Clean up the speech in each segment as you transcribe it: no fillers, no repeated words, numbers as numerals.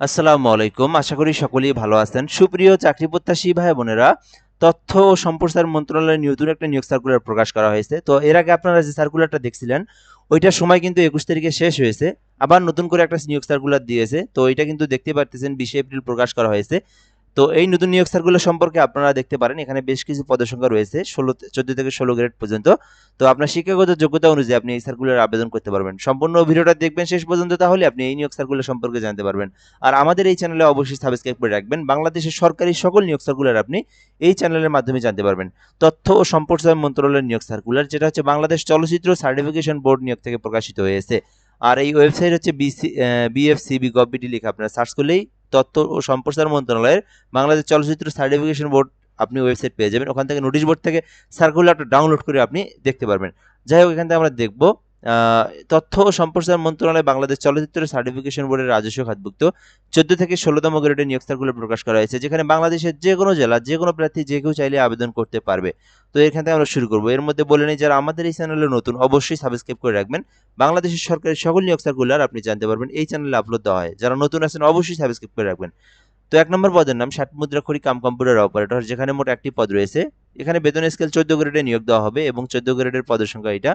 আসসালামু আলাইকুম। আশা করি সকলেই ভালো আছেন। সুপ্রিয় চাকরি প্রত্যাশী ভাই বোনেরা, তথ্য ও সম্প্রচার মন্ত্রণালয়ের নতুন একটা নিয়োগ সার্কুলার প্রকাশ করা হয়েছে। তো এর আগে আপনারা যে সার্কুলারটা দেখছিলেন, ওইটার সময় কিন্তু ২১ তারিখে শেষ হয়েছে। আবার নতুন করে একটা নিয়োগ সার্কুলার দিয়েছে। তো এটা কিন্তু দেখতে পারতেছেন ২০ এপ্রিল প্রকাশ করা হয়েছে। তো এই নতুন নিয়োগ সার্কুলার সম্পর্কে আপনারা দেখতে পারেন, এখানে বেশ কিছু পদের সংখ্যা রয়েছে ১৪ থেকে ১৬ গ্রেড পর্যন্ত। তো আপনার শিক্ষাগত যোগ্যতা অনুযায়ী আপনি এই সার্কুলার আবেদন করতে পারবেন। সম্পূর্ণ ভিডিওটা দেখবেন শেষ পর্যন্ত, তাহলে আপনি এই নিয়োগ সার্কুলার সম্পর্কে জানতে পারবেন। আর আমাদের এই চ্যানেলে অবশ্যই সাবস্ক্রাইব করে রাখবেন। বাংলাদেশের সরকারি সকল নিয়োগ সার্কুলার আপনি এই চ্যানেলের মাধ্যমে জানতে পারবেন। তথ্য ও সম্প্রচার মন্ত্রণালয়ের নিয়োগ সার্কুলার, যেটা হচ্ছে বাংলাদেশ চলচ্চিত্র সার্টিফিকেশন বোর্ড নিয়োগ থেকে প্রকাশিত হয়েছে। আর এই ওয়েবসাইট হচ্ছে বিএফসিবি গভ.বিডি লিখে আপনারা সার্চ করলেই তথ্য ও সম্প্রচার মন্ত্রণালয়ের বাংলাদেশ চলচ্চিত্র সার্টিফিকেশন বোর্ড আপনি ওয়েবসাইট পেয়ে যাবেন। ওখান থেকে নোটিশ বোর্ড থেকে সার্কুলারটা ডাউনলোড করে আপনি দেখতে পারবেন। যাই হোক, এখান থেকে আমরা দেখব তথ্য ও সম্প্রচার মন্ত্রণালয় বাংলাদেশ চলচ্চিত্র সার্টিফিকেশন বোর্ডের রাজস্ব খাতভুক্ত ১৪ থেকে ১৬তম গ্রেডের নিয়োগ সার্কুলার প্রকাশ করা হয়েছে, যেখানে বাংলাদেশের যে কোনো জেলা যে কোনো প্রার্থী যে কেউ চাইলে আবেদন করতে পারবে। তো এখান থেকে আমরা শুরু করব। এর মধ্যে বলে নিই, যারা আমাদের এই চ্যানেলে নতুন অবশ্যই সাবস্ক্রাইব করে রাখবেন। বাংলাদেশের সরকারি সকল নিয়োগ সার্কুলার আপনি জানতে পারবেন এই চ্যানেলে আপলোড দেওয়া হয়। যারা নতুন আছেন অবশ্যই সাবস্ক্রাইব করে রাখবেন। তো ১ নম্বর পদের নাম ষাট মুদ্রাক্ষরিক কাম কম্পিউটার অপারেটর, যেখানে মোট ১টি পদ রয়েছে। এখানে বেতন স্কেল ১৪ গ্রেডে নিয়োগ দেওয়া হবে এবং ১৪ গ্রেডের পদের সংখ্যা এটা।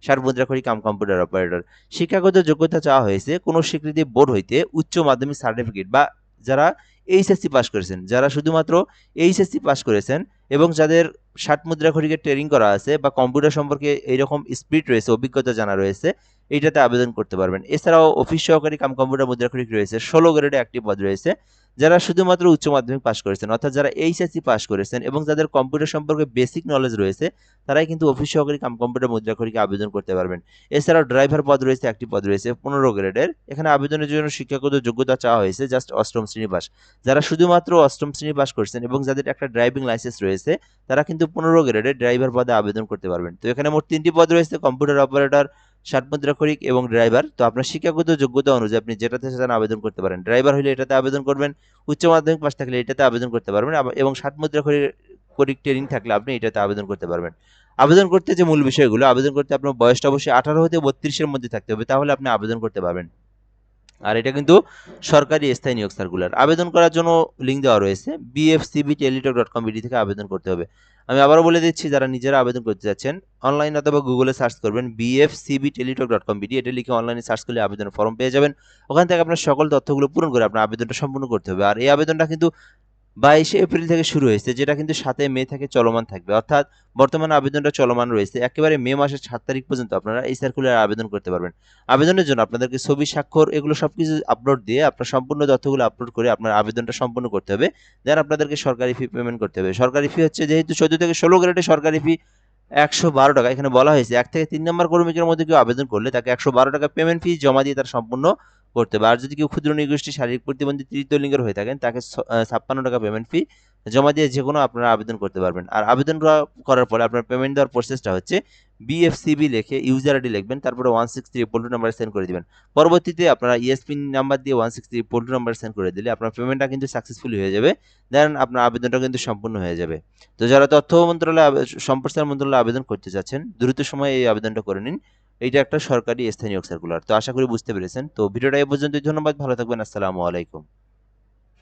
ষাট মুদ্রাক্ষরিক কাম কম্পিউটার অপারেটর। শিক্ষাগত যোগ্যতা চাওয়া হয়েছে কোনো স্বীকৃতি বোর্ড হইতে উচ্চ মাধ্যমিক সার্টিফিকেট বা যারা এইচএসসি পাস করেছেন, যারা শুধুমাত্র এইচএসসি পাস করেছেন এবং যাদের ষাট মুদ্রাক্ষরিকের ট্রেনিং করা আছে বা কম্পিউটার সম্পর্কে এইরকম স্পিড রয়েছে, অভিজ্ঞতা জানা রয়েছে, এইটাতে আবেদন করতে পারবেন। এছাড়াও অফিস সহকারী কাম কম্পিউটার মুদ্রাক্ষরিক রয়েছে, ১৬ গ্রেডে একটি পদ রয়েছে। যারা শুধুমাত্র উচ্চ মাধ্যমিক পাস করেছেন, অর্থাৎ যারা এইচএসসি পাস করেছেন এবং যাদের কম্পিউটার সম্পর্কে বেসিক নলেজ রয়েছে, তারাই কিন্তু অফিস সহকারী কাম কম্পিউটার মুদ্রাক্ষরিকে আবেদন করতে পারবেন। এছাড়াও ড্রাইভার পদ রয়েছে, একটি পদ রয়েছে ১৫ গ্রেডের। এখানে আবেদনের জন্য শিক্ষাগত যোগ্যতা চাওয়া হয়েছে জাস্ট অষ্টম শ্রেণী পাস। যারা শুধুমাত্র অষ্টম শ্রেণী পাস করছেন এবং যাদের একটা ড্রাইভিং লাইসেন্স রয়েছে, তারা কিন্তু ১৫ গ্রেডের ড্রাইভার পদে আবেদন করতে পারবেন। তো এখানে মোট ৩টি পদ রয়েছে, কম্পিউটার অপারেটর, ষাট মুদ্রাক্ষরিক এবং ড্রাইভার। তো আপনার শিক্ষাগত যোগ্যতা অনুযায়ী আপনি যেটাতে চান আবেদন করতে পারেন। ড্রাইভার হলে এটাতে আবেদন করবেন, উচ্চ মাধ্যমিক পাস থাকলে এটাতে আবেদন করতে পারবেন, এবং ষাট মুদ্রাক্ষরিক ট্রেনিং থাকলে আপনি এটাতে আবেদন করতে পারবেন। আবেদন করতে যে মূল বিষয়গুলো, আবেদন করতে আপনার বয়সটা অবশ্যই ১৮ হতে ৩২ এর মধ্যে থাকতে হবে, তাহলে আপনি আবেদন করতে পারবেন। আর এটা কিন্তু সরকারি স্থায়ী নিয়োগ সার্কুলার। আবেদন করার জন্য লিঙ্ক দেওয়া রয়েছে, bfcbteletalk.com.bd থেকে আবেদন করতে হবে। আমি আবারও বলে দিচ্ছি, যারা নিজেরা আবেদন করতে যাচ্ছেন অনলাইন অথবা গুগলে সার্চ করবেন bfcbteletalk.com.bd, এটা লিখে অনলাইনে সার্চ করলে আবেদনের ফর্ম পেয়ে যাবেন। ওখান থেকে আপনার সকল তথ্যগুলো পূরণ করে আপনার আবেদনটা সম্পূর্ণ করতে হবে। আর এই আবেদনটা কিন্তু ২২ এপ্রিল থেকে শুরু হয়েছে, যেটা কিন্তু ৭ মে থেকে চলমান থাকবে, অর্থাৎ বর্তমানে আবেদনটা চলমান রয়েছে। একেবারে মে মাসের ৭ তারিখ পর্যন্ত আপনারা এই সার্কুলারে আবেদন করতে পারবেন। আবেদনের জন্য আপনাদেরকে ছবি, স্বাক্ষর এগুলো সবকিছু আপলোড দিয়ে আপনার সম্পূর্ণ তথ্যগুলো আপলোড করে আপনার আবেদনটা সম্পূর্ণ করতে হবে। দেন আপনাদেরকে সরকারি ফি পেমেন্ট করতে হবে। সরকারি ফি হচ্ছে, যেহেতু ১৪ থেকে ১৬ গ্রেডে সরকারি ফি ১১২ টাকা। এখানে বলা হয়েছে ১ থেকে ৩ নম্বর কর্মীকের মধ্যে কেউ আবেদন করলে তাকে ১১২ টাকা পেমেন্ট ফি জমা দিয়ে তার সম্পূর্ণ করতে হবে। আর যদি কেউ ক্ষুদ্র নৃগোষ্ঠী, শারীরিক প্রতিবন্ধী, তৃতীয় লিঙ্গের হয়ে থাকেন, তাকে ৫৬ টাকা পেমেন্ট ফি জমা দিয়ে যেকোনো আপনারা আবেদন করতে পারবেন। আর আবেদন করার পরে আপনার পেমেন্ট দেওয়ার প্রসেসটা হচ্ছে, বিএফসিবি লিখে ইউজার আইডি লিখবেন, তারপরে 163 পোল্ট্রি নাম্বার সেন্ড করে দিবেন। পরবর্তীতে আপনারা ইএসপিন নাম্বার দিয়ে 163 পোল্ট্রি নাম্বার সেন্ড করে দিলে আপনার পেমেন্টটা কিন্তু সাকসেসফুলি হয়ে যাবে। দেন আপনার আবেদনটা কিন্তু সম্পূর্ণ হয়ে যাবে। তো যারা তথ্য মন্ত্রণালয় সম্প্রচার মন্ত্রণালয়ে আবেদন করতে চাচ্ছেন, দ্রুত সময়ে এই আবেদনটা করে নিন। এইটা একটা সরকারি স্থায়ী নিয়োগ সার্কুলার। তো আশা করি বুঝতে পেরেছেন। তো ভিডিওটা এ পর্যন্তই। ধন্যবাদ, ভালো থাকবেন। আসসালামু আলাইকুম।